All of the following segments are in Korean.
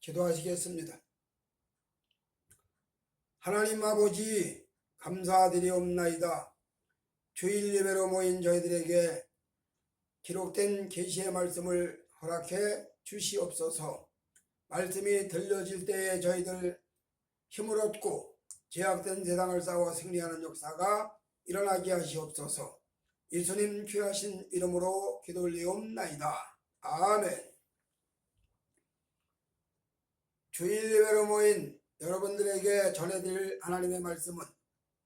기도하시겠습니다. 하나님 아버지, 감사드리옵나이다. 주일 예배로 모인 저희들에게 기록된 계시의 말씀을 허락해 주시옵소서. 말씀이 들려질 때에 저희들 힘을 얻고 제약된 세상을 싸워 승리하는 역사가 일어나게 하시옵소서. 예수님 귀하신 이름으로 기도 올리옵나이다. 아멘. 주일 예배로 모인 여러분들에게 전해드릴 하나님의 말씀은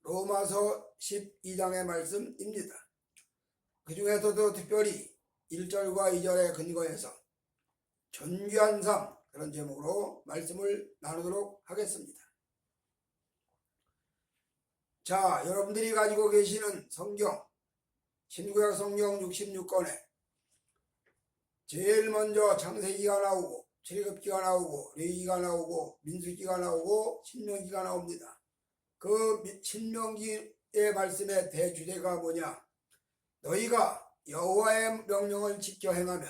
로마서 12장의 말씀입니다. 그 중에서도 특별히 1절과 2절에 근거해서 존귀한 삶, 그런 제목으로 말씀을 나누도록 하겠습니다. 자, 여러분들이 가지고 계시는 성경, 신구약 성경 66권에 제일 먼저 창세기가 나오고 출애굽기가 나오고 레위기가 나오고 민수기가 나오고 신명기가 나옵니다. 그 신명기의 말씀의 대주제가 뭐냐? 너희가 여호와의 명령을 지켜 행하면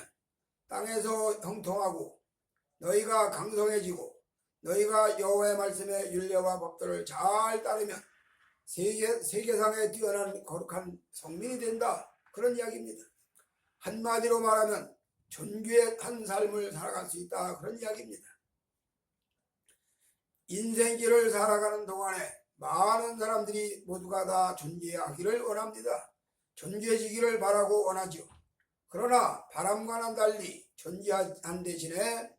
땅에서 형통하고 너희가 강성해지고 너희가 여호와의 말씀의 율례와 법도를 잘 따르면 세계상에 뛰어난 거룩한 성민이 된다. 그런 이야기입니다. 한마디로 말하면 존귀한 삶을 살아갈 수 있다. 그런 이야기입니다. 인생길을 살아가는 동안에 많은 사람들이 모두가 다 존귀하기를 원합니다. 존귀해지기를 바라고 원하죠. 그러나 바람과는 달리 존귀한 대신에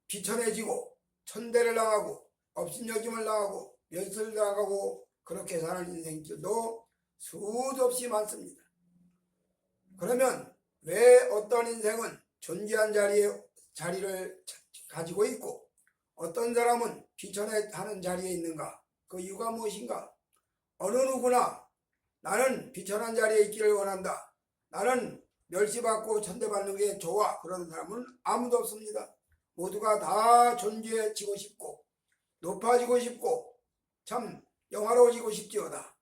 비천해지고 천대를 당하고 업신여김을 당하고 멸시를 당하고 그렇게 사는 인생길도 수도 없이 많습니다. 그러면 왜 어떤 인생은 존귀한 자리를 가지고 있고 어떤 사람은 비천하는 자리에 있는가? 그 이유가 무엇인가? 어느 누구나 나는 비천한 자리에 있기를 원한다. 나는 멸시받고 천대받는 게 좋아. 그런 사람은 아무도 없습니다. 모두가 다 존귀해지고 싶고 높아지고 싶고 참 영화로워지고 싶지어다.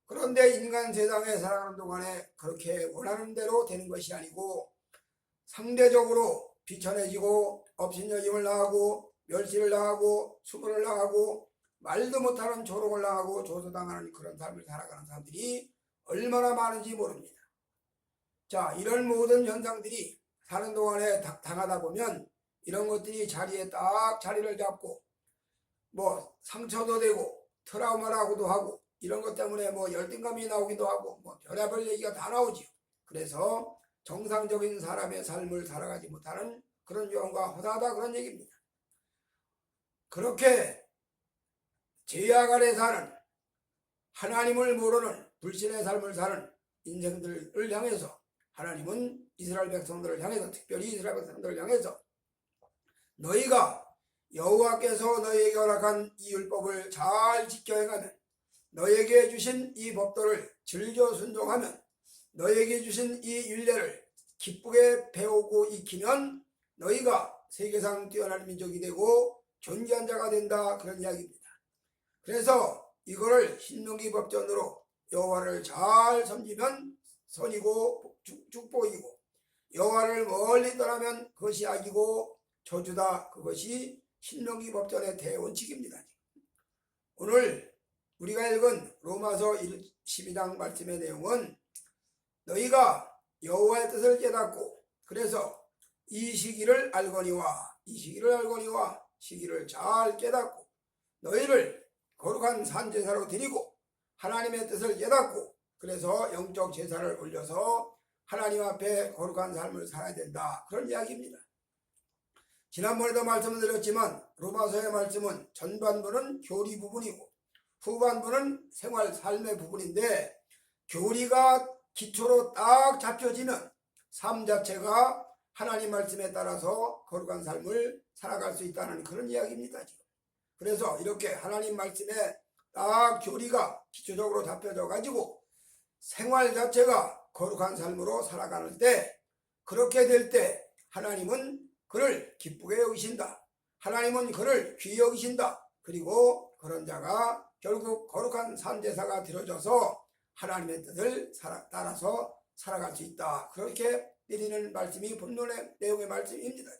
그런데 인간 세상에 살아가는 동안에 그렇게 원하는 대로 되는 것이 아니고 상대적으로 비천해지고 업신여김을 당하고 멸시를 당하고 수모를 당하고 말도 못하는 조롱을 당하고 조소당하는 그런 삶을 살아가는 사람들이 얼마나 많은지 모릅니다. 자, 이런 모든 현상들이 사는 동안에 당하다 보면 이런 것들이 자리에 딱 자리를 잡고 뭐 상처도 되고 트라우마라고도 하고 이런 것 때문에 뭐 열등감이 나오기도 하고 뭐 별의별 얘기가 다 나오지요. 그래서 정상적인 사람의 삶을 살아가지 못하는 그런 경우가 허다하다 그런 얘기입니다. 그렇게 죄악 아래 사는 하나님을 모르는 불신의 삶을 사는 인생들을 향해서 하나님은 이스라엘 백성들을 향해서 특별히 이스라엘 백성들을 향해서 너희가 여호와께서 너희에게 허락한 이 율법을 잘 지켜 행하면 너희에게 주신 이 법도를 즐겨 순종하면 너희에게 주신 이 율례를 기쁘게 배우고 익히면 너희가 세계상 뛰어난 민족이 되고 존귀한 자가 된다. 그런 이야기입니다. 그래서 이거를 신명기 법전으로 여호와를 잘 섬기면 선이고 축복이고 여호와를 멀리 떠나면 그것이 악이고 저주다. 그것이 신명기 법전의 대원칙입니다. 오늘 우리가 읽은 로마서 12장 말씀의 내용은 너희가 여호와의 뜻을 깨닫고 그래서 이 시기를 알거니와 시기를 잘 깨닫고 너희를 거룩한 산제사로 드리고 하나님의 뜻을 깨닫고 그래서 영적 제사를 올려서 하나님 앞에 거룩한 삶을 살아야 된다. 그런 이야기입니다. 지난번에도 말씀을 드렸지만 로마서의 말씀은 전반부는 교리 부분이고 후반부는 생활 삶의 부분인데 교리가 기초로 딱 잡혀지면 삶 자체가 하나님 말씀에 따라서 거룩한 삶을 살아갈 수 있다는 그런 이야기입니다. 지금. 그래서 이렇게 하나님 말씀에 딱 교리가 기초적으로 잡혀져 가지고 생활 자체가 거룩한 삶으로 살아가는 때 그렇게 될 때 하나님은 그를 기쁘게 여기신다. 하나님은 그를 귀히 여기신다. 그리고 그런 자가 결국 거룩한 산제사가 되어져서 하나님의 뜻을 따라서 살아갈 수 있다. 그렇게 내리는 말씀이 본론의 내용의 말씀입니다.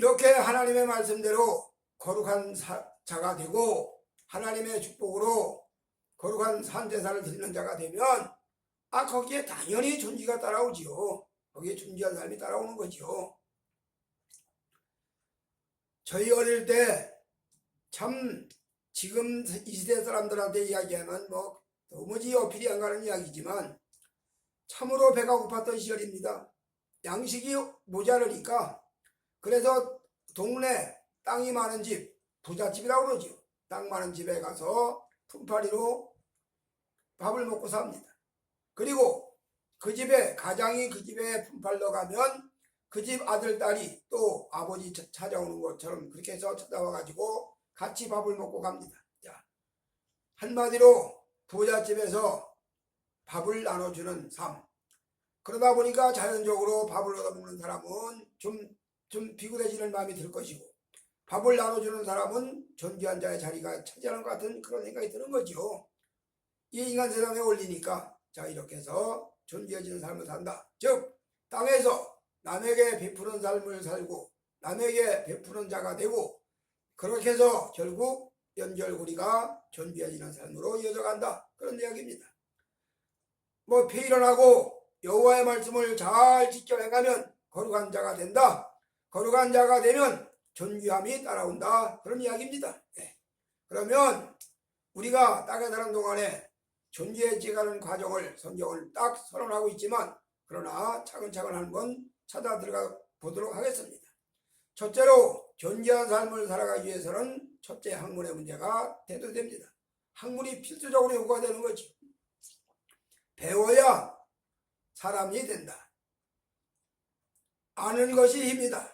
이렇게 하나님의 말씀대로 거룩한 자가 되고 하나님의 축복으로 거룩한 산제사를 드리는 자가 되면 거기에 당연히 존귀가 따라오지요. 거기에 존귀한 삶이 따라오는 거지요. 저희 어릴 때 참 지금 이 시대 사람들한테 이야기하면 뭐 도무지 어필이 안 가는 이야기지만 참으로 배가 고팠던 시절입니다. 양식이 모자르니까 그래서 동네 땅이 많은 집, 부잣집이라고 그러죠. 땅 많은 집에 가서 품팔이로 밥을 먹고 삽니다. 그리고 그 집에 가장이 그 집에 품팔러 가면 그 집 아들, 딸이 또 아버지 찾아오는 것처럼 그렇게 해서 찾아와가지고 같이 밥을 먹고 갑니다. 자, 한마디로 부잣집에서 밥을 나눠주는 삶. 그러다 보니까 자연적으로 밥을 얻어먹는 사람은 좀 비굴해지는 마음이 들 것이고 밥을 나눠주는 사람은 존귀한 자의 자리가 차지하는 것 같은 그런 생각이 드는 거죠. 이 인간 세상에 올리니까 자 이렇게 해서 존귀해지는 삶을 산다. 즉 땅에서 남에게 베푸는 삶을 살고 남에게 베푸는 자가 되고 그렇게 해서 결국 연결고리가 존귀해지는 삶으로 이어져간다. 그런 이야기입니다. 뭐 폐일원하고 여호와의 말씀을 잘 지켜 행하면 거룩한 자가 된다. 거룩한 자가 되면 존귀함이 따라온다. 그런 이야기입니다. 네. 그러면 우리가 땅에 사는 동안에 존귀해지가는 과정을 성경을 딱 선언하고 있지만 그러나 차근차근 한번 찾아 들어가 보도록 하겠습니다. 첫째로 존귀한 삶을 살아가기 위해서는 첫째 학문의 문제가 대두됩니다. 학문이 필수적으로 요구가 되는 거죠. 배워야 사람이 된다. 아는 것이 힘이다.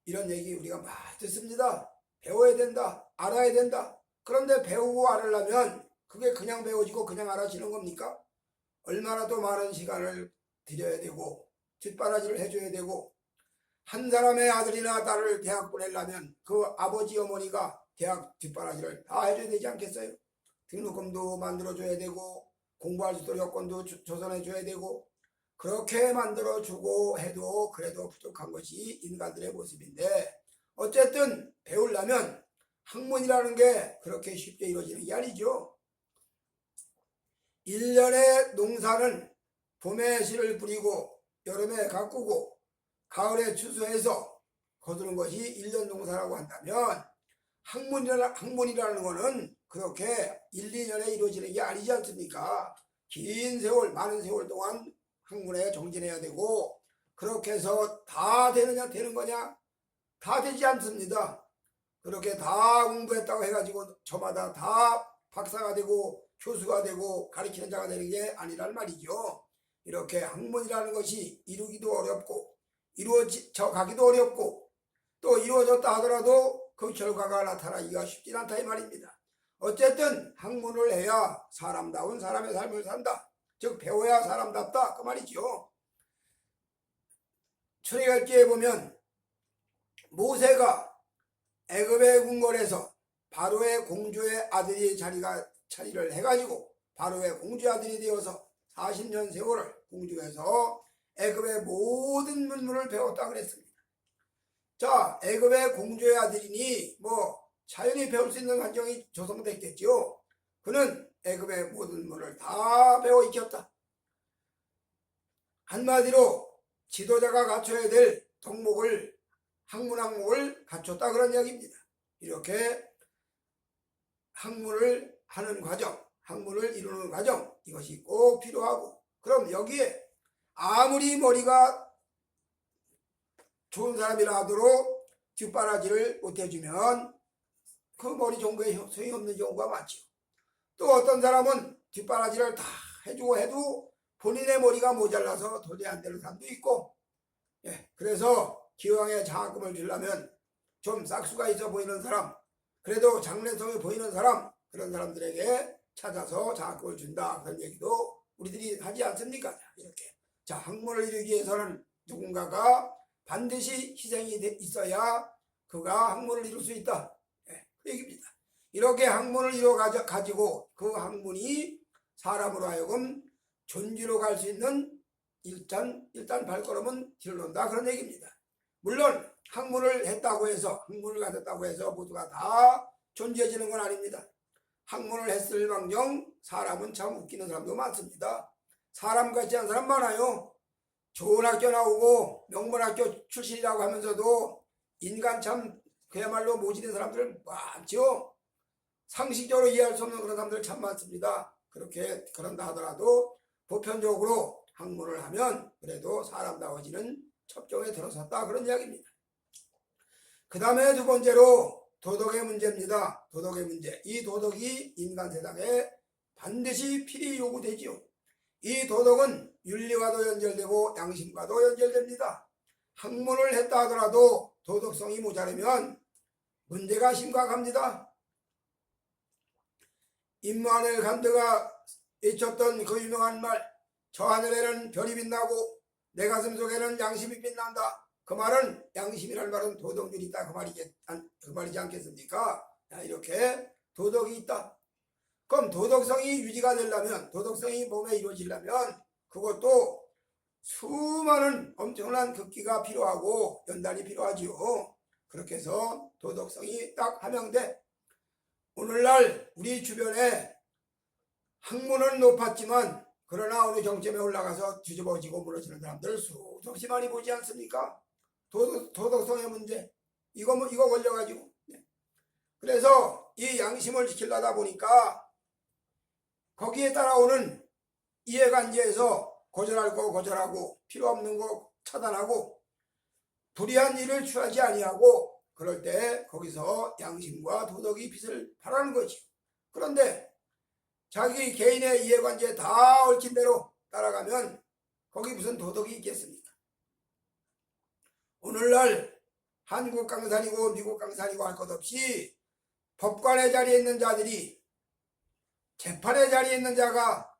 이런 얘기 우리가 많이 듣습니다. 배워야 된다. 알아야 된다. 그런데 배우고 알으려면 그게 그냥 배워지고 그냥 알아지는 겁니까? 얼마나 더 많은 시간을 들여야 되고 뒷바라지를 해줘야 되고 한 사람의 아들이나 딸을 대학 보내려면 그 아버지 어머니가 대학 뒷바라지를 다 해줘야 되지 않겠어요? 등록금도 만들어줘야 되고 공부할 수 있도록 여건도 조성해줘야 되고 그렇게 만들어주고 해도 그래도 부족한 것이 인간들의 모습인데 어쨌든 배우려면 학문이라는 게 그렇게 쉽게 이루어지는 게 아니죠. 1년의 농사는 봄에 씨를 뿌리고 여름에 가꾸고 가을에 추수해서 거두는 것이 1년 농사라고 한다면 학문이라는 것은 그렇게 1, 2년에 이루어지는 게 아니지 않습니까? 긴 세월, 많은 세월 동안 학문에 정진해야 되고 그렇게 해서 다 되느냐 되는 거냐? 다 되지 않습니다. 그렇게 다 공부했다고 해가지고 저마다 다 박사가 되고 교수가 되고 가르치는 자가 되는 게 아니란 말이죠. 이렇게 학문이라는 것이 이루기도 어렵고 이루어져 가기도 어렵고 또 이루어졌다 하더라도 그 결과가 나타나기가 쉽지 않다 이 말입니다. 어쨌든 학문을 해야 사람다운 사람의 삶을 산다. 즉 배워야 사람답다 그 말이죠. 출애굽기에 보면 모세가 애굽의 궁궐에서 바로의 공주의 아들이 자리를 해가지고 바로의 공주의 아들이 되어서 40년 세월을 궁중에서 애굽의 모든 문물을 배웠다 그랬습니다. 자, 애굽의 공주의 아들이니 뭐 자연히 배울 수 있는 환경이 조성됐겠죠. 그는 애굽의 모든 문을 다 배워 익혔다. 한마디로 지도자가 갖춰야 될 학문을 갖췄다 그런 이야기입니다. 이렇게 학문을 하는 과정, 학문을 이루는 과정 이것이 꼭 필요하고 그럼 여기에 아무리 머리가 좋은 사람이라 하도록 뒷바라지를 못해주면 그 머리 좋은 거에 소용없는 경우가 많죠. 또 어떤 사람은 뒷바라지를 다 해주고 해도 본인의 머리가 모자라서 도저히 안 되는 사람도 있고 그래서 기왕에 장학금을 주려면 좀 싹수가 있어 보이는 사람 그래도 장래성이 보이는 사람 그런 사람들에게 찾아서 장학금을 준다 그런 얘기도 우리들이 하지 않습니까? 이렇게 자 학문을 이루기 위해서는 누군가가 반드시 희생이 있어야 그가 학문을 이룰 수 있다. 그 얘기입니다. 이렇게 학문을 이루어 가지고 그 학문이 사람으로 하여금 존귀로 갈 수 있는 일단 발걸음은 길러온다 그런 얘기입니다. 물론 학문을 했다고 해서, 학문을 가졌다고 해서 모두가 다 존재해지는 건 아닙니다. 학문을 했을 망정 사람은 참 웃기는 사람도 많습니다. 사람 같지 않은 사람 많아요. 좋은 학교 나오고 명문학교 출신이라고 하면서도 인간 참 그야말로 모질인 사람들 많죠. 상식적으로 이해할 수 없는 그런 사람들 참 많습니다. 그렇게 그런다 하더라도 보편적으로 학문을 하면 그래도 사람다워지는 첩종에 들어섰다, 그런 이야기입니다. 그 다음에 두 번째로 도덕의 문제입니다. 도덕의 문제. 이 도덕이 인간 세상에 반드시 필히 요구되지요. 이 도덕은 윤리와도 연결되고 양심과도 연결됩니다. 학문을 했다 하더라도 도덕성이 모자르면 문제가 심각합니다. 임마누엘 칸트가 외쳤던 그 유명한 말, 저 하늘에는 별이 빛나고 내 가슴 속에는 양심이 빛난다. 그 말은, 양심이라는 말은 도덕률이 있다, 그 말이지 않겠습니까? 이렇게 도덕이 있다. 그럼 도덕성이 유지가 되려면, 도덕성이 몸에 이루어지려면 그것도 수많은 엄청난 극기가 필요하고 연단이 필요하지요. 그렇게 해서 도덕성이 딱 함양돼. 오늘날 우리 주변에 학문은 높았지만 그러나 어느 정점에 올라가서 뒤집어지고 무너지는 사람들 수없이 많이 보지 않습니까? 도덕성의 문제, 이거 걸려가지고. 그래서 이 양심을 지키려다 보니까 거기에 따라오는 이해관계에서 거절할 거 거절하고 필요 없는 거 차단하고 불의한 일을 취하지 아니하고, 그럴 때 거기서 양심과 도덕이 빛을 발하는 거지. 그런데 자기 개인의 이해관계에 다 얽힌 대로 따라가면 거기 무슨 도덕이 있겠습니까? 오늘날 한국 강산이고 미국 강산이고 할 것 없이 법관의 자리에 있는 자들이, 재판의 자리에 있는 자가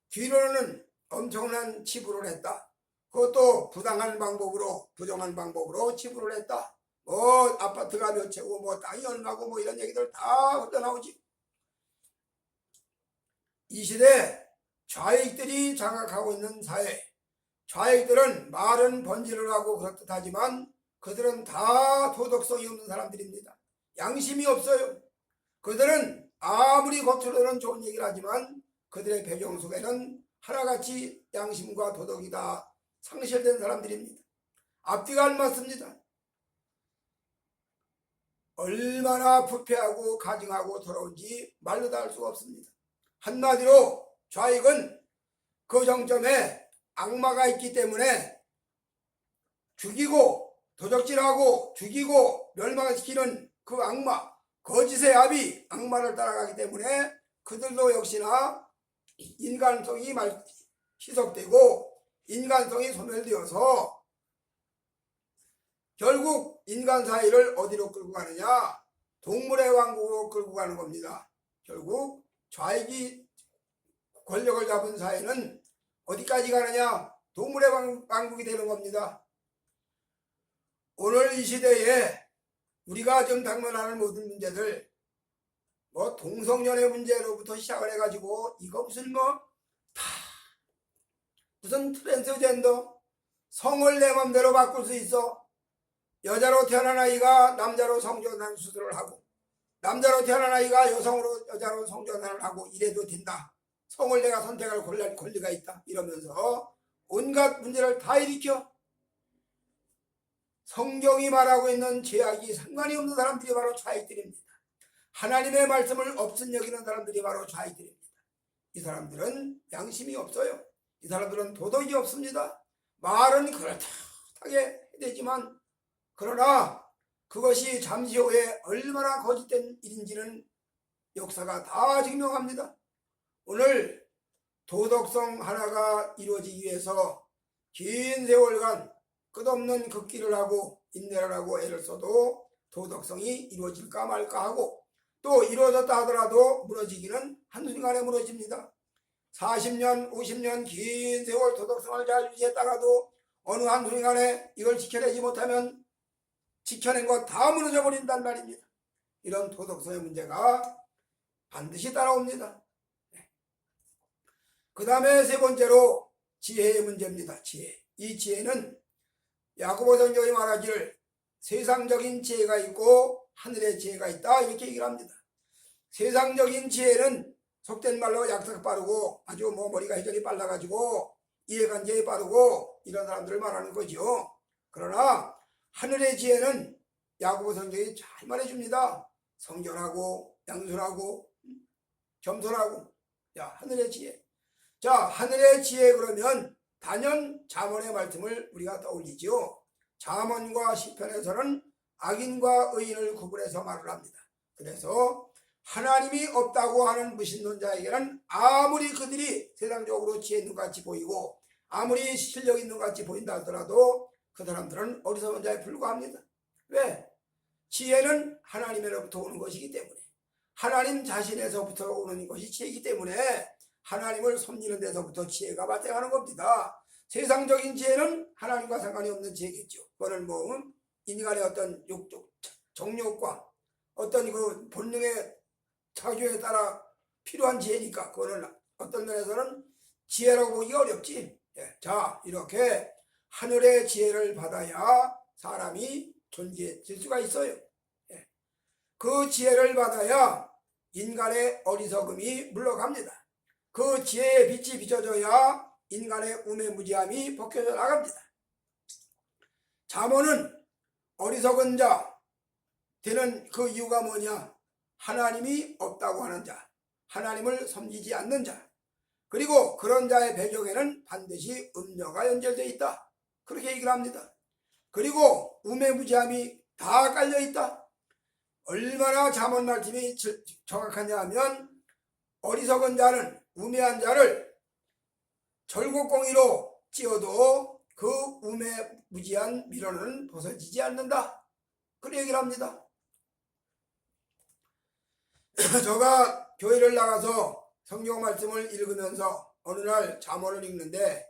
뒤로는 엄청난 치부를 했다. 그것도 부당한 방법으로, 부정한 방법으로 치부를 했다. 뭐 아파트가 몇 채고 뭐 땅이 얼마고 뭐 이런 얘기들 다 흘러나오지. 이 시대 좌익들이 장악하고 있는 사회, 좌익들은 말은 번지를 하고 그렇듯하지만 그들은 다 도덕성이 없는 사람들입니다. 양심이 없어요. 그들은 아무리 겉으로는 좋은 얘기를 하지만 그들의 배경 속에는 하나같이 양심과 도덕이 다 상실된 사람들입니다. 앞뒤가 안 맞습니다. 얼마나 부패하고 가증하고 더러운지 말로 다 할 수가 없습니다. 한마디로 좌익은 그 정점에 악마가 있기 때문에 죽이고 도적질하고 죽이고 멸망시키는 그 악마, 거짓의 압이 악마를 따라가기 때문에 그들도 역시나 인간성이 희석되고 인간성이 소멸되어서 결국 인간 사회를 어디로 끌고 가느냐? 동물의 왕국으로 끌고 가는 겁니다. 결국 좌익이 권력을 잡은 사회는 어디까지 가느냐? 동물의 왕국이 되는 겁니다. 오늘 이 시대에 우리가 지금 당면하는 모든 문제들, 뭐 동성연애 문제로부터 시작을 해가지고 이거 무슨 무슨 트랜스젠더, 성을 내 맘대로 바꿀 수 있어. 여자로 태어난 아이가 남자로 성전환 수술을 하고, 남자로 태어난 아이가 여자로 성전환을 하고 이래도 된다. 성을 내가 선택할 권리가 있다. 이러면서 온갖 문제를 다 일으켜. 성경이 말하고 있는 죄악이 상관이 없는 사람들이 바로 좌익들입니다. 하나님의 말씀을 없은 여기는 사람들이 바로 좌익들입니다. 이 사람들은 양심이 없어요. 이 사람들은 도덕이 없습니다. 말은 그럴듯하게 되지만 그러나 그것이 잠시 후에 얼마나 거짓된 일인지는 역사가 다 증명합니다. 오늘 도덕성 하나가 이루어지기 위해서 긴 세월간 끝없는 극기를 하고 인내를 하고 애를 써도 도덕성이 이루어질까 말까 하고, 또 이루어졌다 하더라도 무너지기는 한순간에 무너집니다. 40년 50년 긴 세월 도덕성을 잘 유지했다가도 어느 한순간에 이걸 지켜내지 못하면 지켜낸 거 다 무너져 버린단 말입니다. 이런 도덕성의 문제가 반드시 따라옵니다. 그 다음에 세 번째로 지혜의 문제입니다. 지혜. 이 지혜는 야고보 성경이 말하기를 세상적인 지혜가 있고 하늘의 지혜가 있다 이렇게 얘기를 합니다. 세상적인 지혜는 속된 말로 약삭 빠르고 아주 머리가 회전이 빨라가지고 이해관계에 빠르고 이런 사람들을 말하는 거죠. 그러나 하늘의 지혜는 야고보 성경이 잘 말해줍니다. 성결하고 양순하고 겸손하고. 자, 하늘의 지혜. 자, 하늘의 지혜 그러면 단연 잠언의 말씀을 우리가 떠올리죠. 잠언과 시편에서는 악인과 의인을 구분해서 말을 합니다. 그래서 하나님이 없다고 하는 무신론자에게는 아무리 그들이 세상적으로 지혜 있는 것 같이 보이고 아무리 실력 있는 것 같이 보인다 하더라도 그 사람들은 어리석은 자에 불과합니다. 왜? 지혜는 하나님으로부터 오는 것이기 때문에, 하나님 자신에서부터 오는 것이 지혜이기 때문에 하나님을 섬기는 데서부터 지혜가 발생하는 겁니다. 세상적인 지혜는 하나님과 상관이 없는 지혜겠죠. 그거는 뭐 인간의 어떤 욕적 정욕과 어떤 그 본능의 차주에 따라 필요한 지혜니까 그거는 어떤 면에서는 지혜라고 보기가 어렵지. 자, 이렇게 하늘의 지혜를 받아야 사람이 존재해질 수가 있어요. 그 지혜를 받아야 인간의 어리석음이 물러갑니다. 그 지혜의 빛이 비춰져야 인간의 우매무지함이 벗겨져 나갑니다. 잠언은 어리석은 자 되는 그 이유가 뭐냐? 하나님이 없다고 하는 자, 하나님을 섬기지 않는 자, 그리고 그런 자의 배경에는 반드시 음녀가 연결되어 있다. 그렇게 얘기를 합니다. 그리고 우매무지함이 다 깔려있다. 얼마나 잠언 말씀이 정확하냐 하면 어리석은 자는 우매한 자를 절곡공이로 찧어도 그 우매무지한 미련은 벗어지지 않는다. 그런 얘기를 합니다. 제가 교회를 나가서 성경 말씀을 읽으면서 어느 날 잠언을 읽는데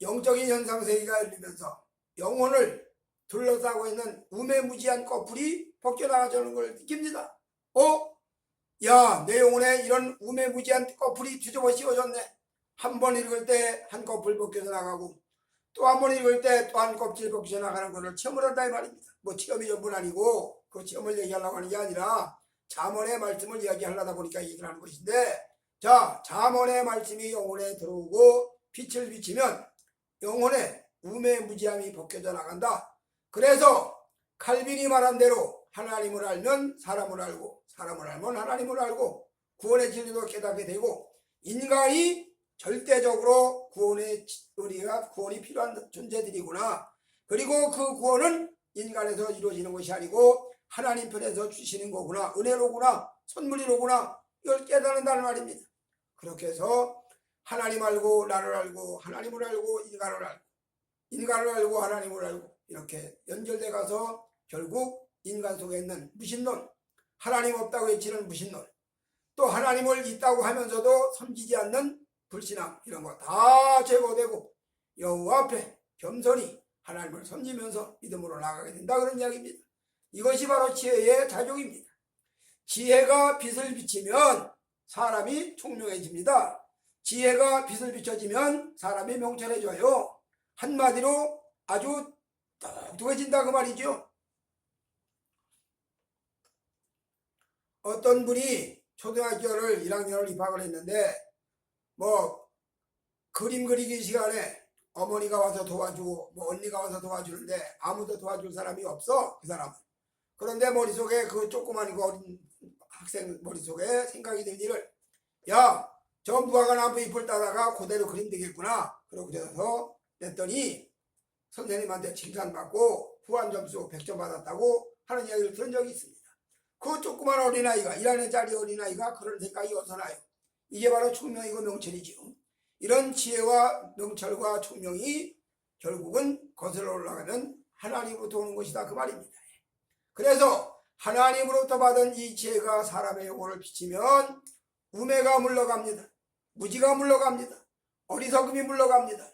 영적인 현상세계가 열리면서 영혼을 둘러싸고 있는 우매무지한 꺼풀이 벗겨나가자는 걸 느낍니다. 야, 내 영혼에 이런 우매무지한 꺼풀이 뒤집어 씌워졌네. 한 번 읽을 때 한 꺼풀 벗겨져 나가고 또 한 번 읽을 때 또 한 껍질 벗겨져 나가는 것을 체험을 한다 이 말입니다. 뭐 체험이 전부는 아니고 그 체험을 얘기하려고 하는 게 아니라 잠언의 말씀을 이야기하려다 보니까 얘기를 하는 것인데, 자, 잠언의 말씀이 영혼에 들어오고 빛을 비치면 영혼의 우매무지함이 벗겨져 나간다. 그래서 칼빈이 말한 대로 하나님을 알면 사람을 알고 사람을 알면 하나님을 알고 구원의 진리도 깨닫게 되고 인간이 절대적으로 우리가 구원이 필요한 존재들이구나. 그리고 그 구원은 인간에서 이루어지는 것이 아니고 하나님 편에서 주시는 거구나. 은혜로구나. 선물이로구나. 이걸 깨닫는다는 말입니다. 그렇게 해서 하나님 알고 나를 알고 하나님을 알고 인간을 알고 인간을 알고 하나님을 알고 이렇게 연결돼 가서 결국 인간 속에 있는 무신론, 하나님 없다고 외치는 무신론, 또 하나님을 있다고 하면서도 섬기지 않는 불신앙, 이런 거 다 제거되고 여호와 앞에 겸손히 하나님을 섬기면서 믿음으로 나아가게 된다, 그런 이야기입니다. 이것이 바로 지혜의 작용입니다. 지혜가 빛을 비치면 사람이 총명해집니다. 지혜가 빛을 비춰지면 사람이 명철해져요. 한마디로 아주 똑똑해진다 그 말이죠. 어떤 분이 초등학교를 1학년을 입학을 했는데 뭐 그림 그리기 시간에 어머니가 와서 도와주고 뭐 언니가 와서 도와주는데 아무도 도와줄 사람이 없어, 그 사람은. 그런데 머릿속에 그 조그만 어린 학생 머릿속에 생각이 든 일을, 야, 저 무화과 나무 잎을 따다가 그대로 그림 되겠구나. 그러고 그래서 냈더니 선생님한테 칭찬받고 후한 점수 100점 받았다고 하는 이야기를 들은 적이 있습니다. 그 조그만 어린아이가 1학년짜리 어린아이가 그런 생각이 어디서 나요? 이게 바로 총명이고 명철이죠. 이런 지혜와 명철과 총명이 결국은 거슬러 올라가는 하나님으로부터 오는 것이다 그 말입니다. 그래서 하나님으로부터 받은 이 지혜가 사람의 영혼을 비치면 우매가 물러갑니다. 무지가 물러갑니다. 어리석음이 물러갑니다.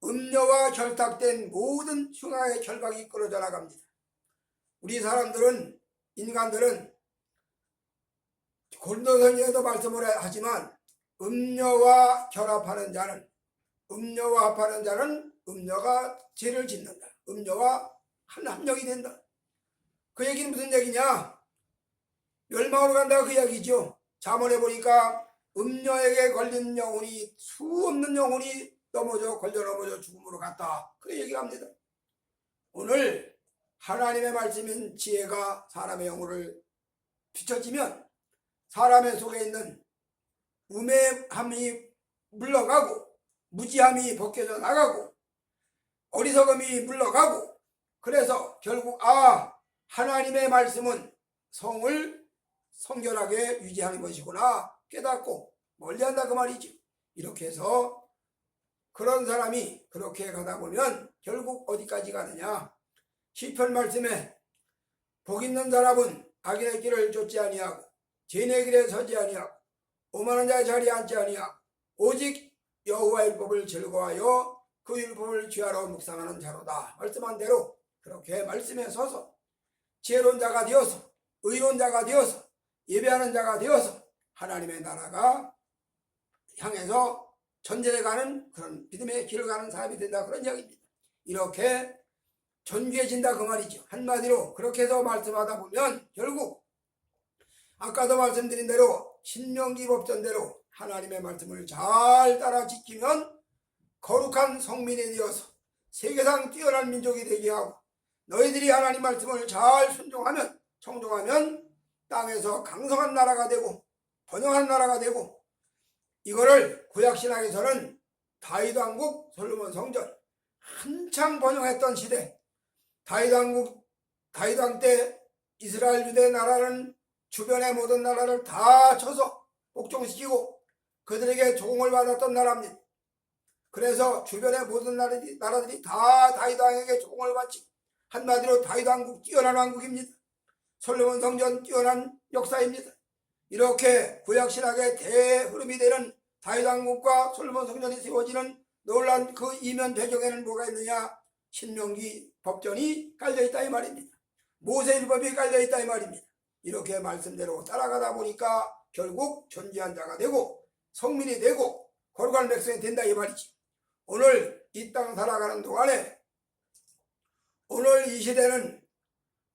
음녀와 결탁된 모든 흉악의 결박이 끊어져 나갑니다. 우리 사람들은, 인간들은 고린도서에도 말씀을 하지만 음녀와 결합하는 자는, 음녀와 합하는 자는 음녀가 죄를 짓는다. 음녀와 한 합력이 된다. 그 얘기는 무슨 얘기냐? 멸망으로 간다 그 이야기죠. 잠언에 보니까 음녀에게 걸린 영혼이 수 없는 영혼이 걸려 넘어져 죽음으로 갔다. 그 얘기합니다. 오늘 하나님의 말씀인 지혜가 사람의 영혼을 비춰지면 사람의 속에 있는 우매함이 물러가고 무지함이 벗겨져 나가고 어리석음이 물러가고, 그래서 결국 하나님의 말씀은 성을 성결하게 유지하는 것이구나 깨닫고 멀리한다 그 말이죠. 이렇게 해서 그런 사람이 그렇게 가다 보면 결국 어디까지 가느냐? 시편 말씀에 복 있는 사람은 악인의 길을 쫓지 아니하고 죄인의 길에 서지 아니하고 오만한 자의 자리에 앉지 아니하고 오직 여호와의 율법을 즐거워하여 그 율법을 주야로 묵상하는 자로다. 말씀한 대로 그렇게 말씀에 서서 지혜로운 자가 되어서 의로운 자가 되어서 예배하는 자가 되어서 하나님의 나라가 향해서 전제에 가는 그런 믿음의 길을 가는 사람이 된다, 그런 이야기입니다. 이렇게 존귀해진다 그 말이죠. 한마디로 그렇게 해서 말씀하다 보면 결국 아까도 말씀드린 대로 신명기 법전대로 하나님의 말씀을 잘 따라 지키면 거룩한 성민이 되어서 세계상 뛰어난 민족이 되게 하고, 너희들이 하나님 말씀을 잘 순종하면 청종하면 땅에서 강성한 나라가 되고 번영한 나라가 되고, 이거를 구약신학에서는 다윗 왕국 솔로몬 성전 한창 번영했던 시대, 다윗 왕 때 이스라엘 유대 나라는 주변의 모든 나라를 다 쳐서 복종시키고 그들에게 조공을 받았던 나라입니다. 그래서 주변의 모든 나라들이 다 다윗 왕에게 조공을 받지, 한마디로 다윗 왕국 뛰어난 왕국입니다. 솔로몬 성전 뛰어난 역사입니다. 이렇게 구약신학의 대흐름이 되는 다윗 왕국과 솔로몬 성전이 세워지는 놀란 그 이면 배경에는 뭐가 있느냐? 신명기 법전이 깔려있다 이 말입니다. 모세율법이 깔려있다 이 말입니다. 이렇게 말씀대로 따라가다 보니까 결국 존귀한 자가 되고 성민이 되고 거룩한 백성이 된다 이 말이지. 오늘 이 땅 살아가는 동안에 오늘 이 시대는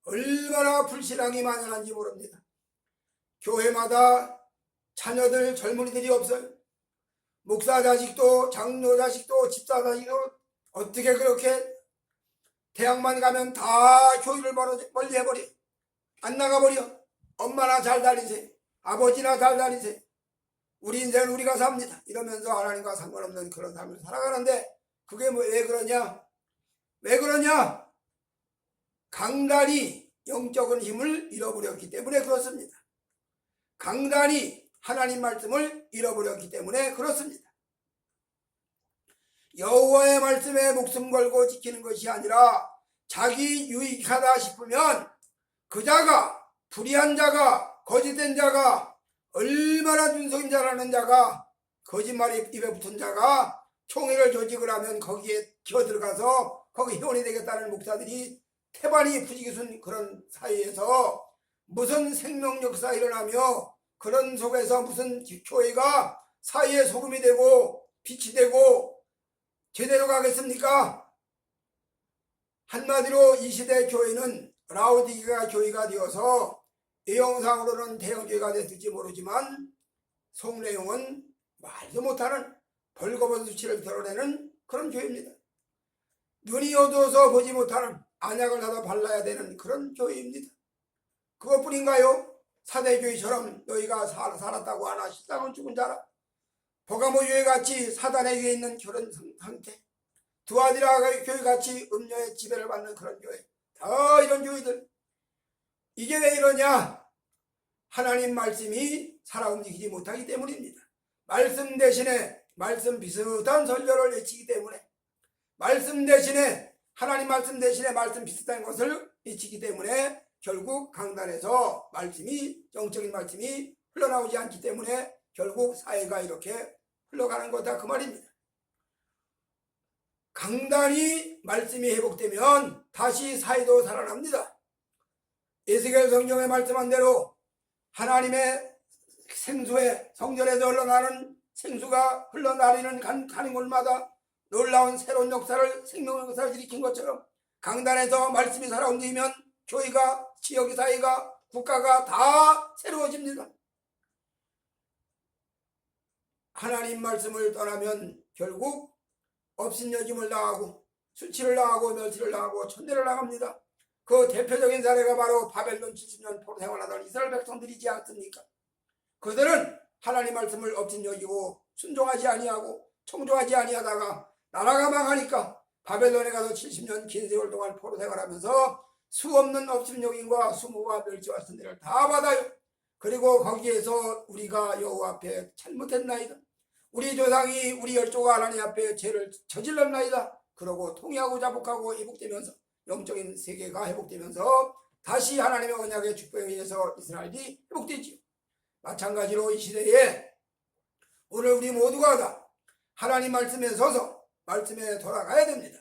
얼마나 불신앙이 만연한지 모릅니다. 교회마다 자녀들 젊은이들이 없어요. 목사 자식도 장로 자식도 집사 자식도 어떻게 그렇게 대학만 가면 다 교회를 멀리 해버려. 안 나가버려. 엄마나 잘 다니세요. 아버지나 잘 다니세요. 우리 인생은 우리가 삽니다. 이러면서 하나님과 상관없는 그런 삶을 살아가는데 그게 왜 그러냐? 왜 그러냐? 강단이 영적인 힘을 잃어버렸기 때문에 그렇습니다. 강단이 하나님 말씀을 잃어버렸기 때문에 그렇습니다. 여호와의 말씀에 목숨 걸고 지키는 것이 아니라 자기 유익하다 싶으면 그 자가, 불의한 자가, 거짓된 자가, 얼마나 준속임 잘하는 자가, 거짓말이 입에 붙은 자가 총회를 조직을 하면 거기에 기어들어가서 거기 회원이 되겠다는 목사들이 태반이 부지기순 그런 사이에서 무슨 생명 역사 일어나며 그런 속에서 무슨 교회가 사이에 소금이 되고 빛이 되고 제대로 가겠습니까? 한마디로 이 시대 교회는 라오디게아 교회가 되어서 내용상으로는 대형교회가 됐을지 모르지만 속내용은 말도 못하는 벌거벗은 수치를 드러내는 그런 교회입니다. 눈이 어두워서 보지 못하는 안약을 사서 발라야 되는 그런 교회입니다. 그것뿐인가요? 사대교회처럼 너희가 살았다고 하나 십상은 죽은 자라, 버가모 교회같이 사단의 위에 있는 그런 상태, 두아디라 교회같이 음녀의 지배를 받는 그런 교회, 다 이런 교회들. 이게 왜 이러냐? 하나님 말씀이 살아 움직이지 못하기 때문입니다. 말씀 대신에 말씀 비슷한 설교를 외치기 때문에, 말씀 대신에 하나님 말씀 대신에 말씀 비슷한 것을 외치기 때문에 결국 강단에서 말씀이, 정적인 말씀이 흘러나오지 않기 때문에 결국 사회가 이렇게 흘러가는 거다 그 말입니다. 강단이 말씀이 회복되면 다시 사회도 살아납니다. 에스겔 성경에 말씀한 대로 하나님의 생수에 성전에서 흘러나는 생수가 흘러나리는 가는 곳마다 놀라운 새로운 역사를, 생명 역사를 일으킨 것처럼 강단에서 말씀이 살아 움직이면 교회가 지역 사회가 국가가 다 새로워집니다. 하나님 말씀을 떠나면 결국 업신여김을 당하고 수치를 당하고 멸치를 당하고 천대를 당합니다. 그 대표적인 사례가 바로 바벨론 70년 포로 생활하던 이스라엘 백성들이지 않습니까? 그들은 하나님 말씀을 업신여기고 순종하지 아니하고 청종하지 아니하다가 나라가 망하니까 바벨론에 가서 70년 긴 세월 동안 포로 생활하면서 수없는 업신여김과 수모와 멸치와 천대를 다 받아요. 그리고 거기에서 우리가 여호와 앞에 잘못했나이다. 우리 조상이 우리 열조가 하나님 앞에 죄를 저질렀나이다. 그러고 통회하고 자복하고 회복되면서 영적인 세계가 회복되면서 다시 하나님의 언약의 축복에 의해서 이스라엘이 회복되지요. 마찬가지로 이 시대에 오늘 우리 모두가 다 하나님 말씀에 서서 말씀에 돌아가야 됩니다.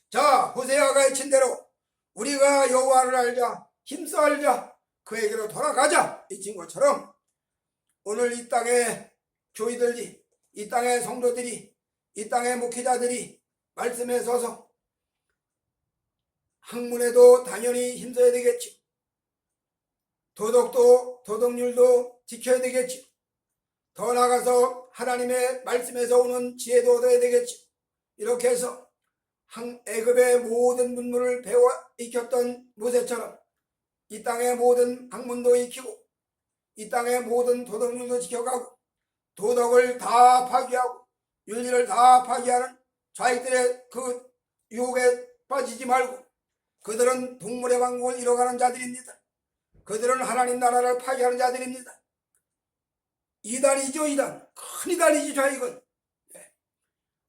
자, 호세아가 외친 대로 우리가 여호와를 알자, 힘써 알자, 그에게로 돌아가자 외친 것처럼 오늘 이 땅의 교회들이, 이 땅의 성도들이, 이 땅의 목회자들이 말씀에 서서 학문에도 당연히 힘써야 되겠죠. 도덕률도 지켜야 되겠죠. 더 나아가서 하나님의 말씀에서 오는 지혜도 얻어야 되겠죠. 이렇게 해서 애굽의 모든 문물을 배워 익혔던 모세처럼 이 땅의 모든 학문도 익히고 이 땅의 모든 도덕률도 지켜가고 도덕을 다 파괴하고 윤리를 다 파괴하는 좌익들의 그 유혹에 빠지지 말고 그들은 동물의 왕국을 이뤄가는 자들입니다. 그들은 하나님 나라를 파괴하는 자들입니다. 이단이죠. 이단. 큰 이단이지 좌익은.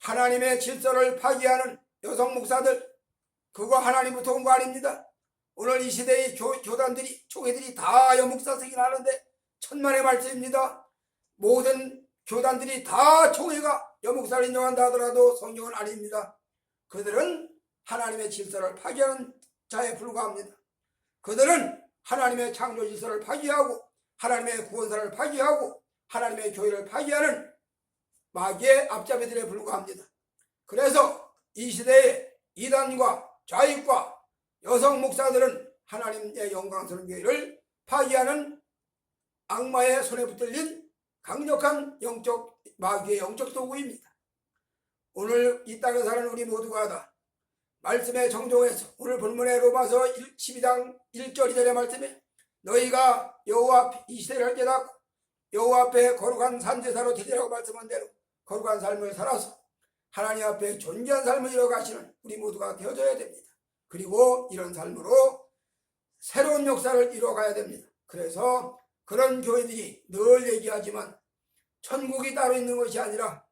하나님의 질서를 파괴하는 여성 목사들, 그거 하나님부터 온 거 아닙니다. 오늘 이 시대의 교단들이, 총회들이 다 여목사 승인하는데 천만의 말씀입니다. 모든 교단들이 다 총회가 여목사를 인정한다 하더라도 성경은 아닙니다. 그들은 하나님의 질서를 파괴하는 자에 불과합니다. 그들은 하나님의 창조 질서를 파괴하고 하나님의 구원사를 파괴하고 하나님의 교회를 파괴하는 마귀의 앞잡이들에 불과합니다. 그래서 이 시대에 이단과 좌익과 여성 목사들은 하나님의 영광스러운 교회를 파괴하는 악마의 손에 붙들린 강력한 마귀의 영적 도구입니다. 오늘 이 땅에 사는 우리 모두가 다 말씀에 정종해서 오늘 본문의 로마서 12장 1절 2절의 말씀에 너희가 여호와 이 시대를 깨닫고 여호와 앞에 거룩한 산제사로 되리라고 말씀한 대로 거룩한 삶을 살아서 하나님 앞에 존귀한 삶을 이뤄가시는 우리 모두가 되어져야 됩니다. 그리고 이런 삶으로 새로운 역사를 이뤄가야 됩니다. 그래서 그런 교회들이 늘 얘기하지만 천국이 따로 있는 것이 아니라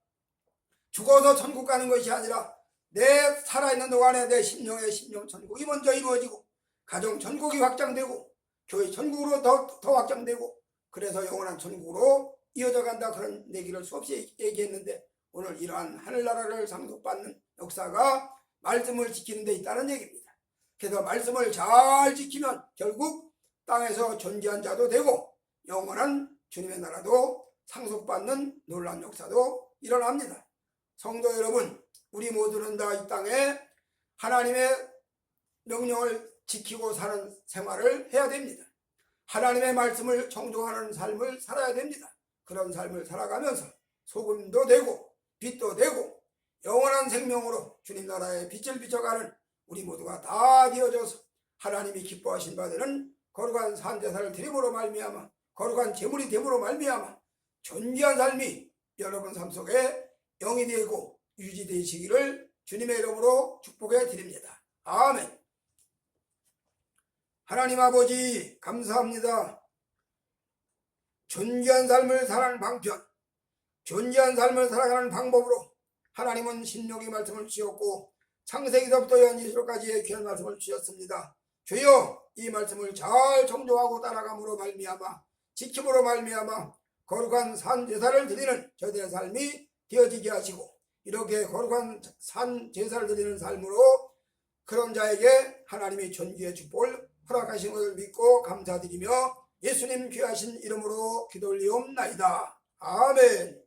죽어서 천국 가는 것이 아니라 내 살아있는 동안에 내 심령의 심령 천국이 먼저 이루어지고 가정 천국이 확장되고 교회 천국으로 더 확장되고 그래서 영원한 천국으로 이어져 간다. 그런 얘기를 수없이 얘기했는데 오늘 이러한 하늘나라를 상속받는 역사가 말씀을 지키는 데 있다는 얘기입니다. 그래서 말씀을 잘 지키면 결국 땅에서 존귀한 자도 되고 영원한 주님의 나라도 상속받는 놀라운 역사도 일어납니다. 성도 여러분, 우리 모두는 다 이 땅에 하나님의 명령을 지키고 사는 생활을 해야 됩니다. 하나님의 말씀을 정종하는 삶을 살아야 됩니다. 그런 삶을 살아가면서 소금도 되고 빛도 되고 영원한 생명으로 주님 나라의 빛을 비춰가는 우리 모두가 다 되어져서 하나님이 기뻐하신 바 되는 거룩한 산제사를 드림으로 말미암아 거룩한 제물이 됨으로 말미암아 존귀한 삶이 여러분 삶 속에 영이 되고 유지되시기를 주님의 이름으로 축복해 드립니다. 아멘. 하나님 아버지 감사합니다. 존귀한 삶을 살아가는 방편, 존귀한 삶을 살아가는 방법으로 하나님은 신명기 말씀을 주셨고 창세기서부터 연이스로까지의 귀한 말씀을 주셨습니다. 주여 이 말씀을 잘 정정하고 따라감으로 말미암아 지킴으로 말미암아 거룩한 산제사를 드리는 저희들의 삶이 되어지게 하시고 이렇게 거룩한 산제사를 드리는 삶으로 그런 자에게 하나님의 존귀의 축복을 허락하신 것을 믿고 감사드리며 예수님 귀하신 이름으로 기도 올리옵나이다. 아멘.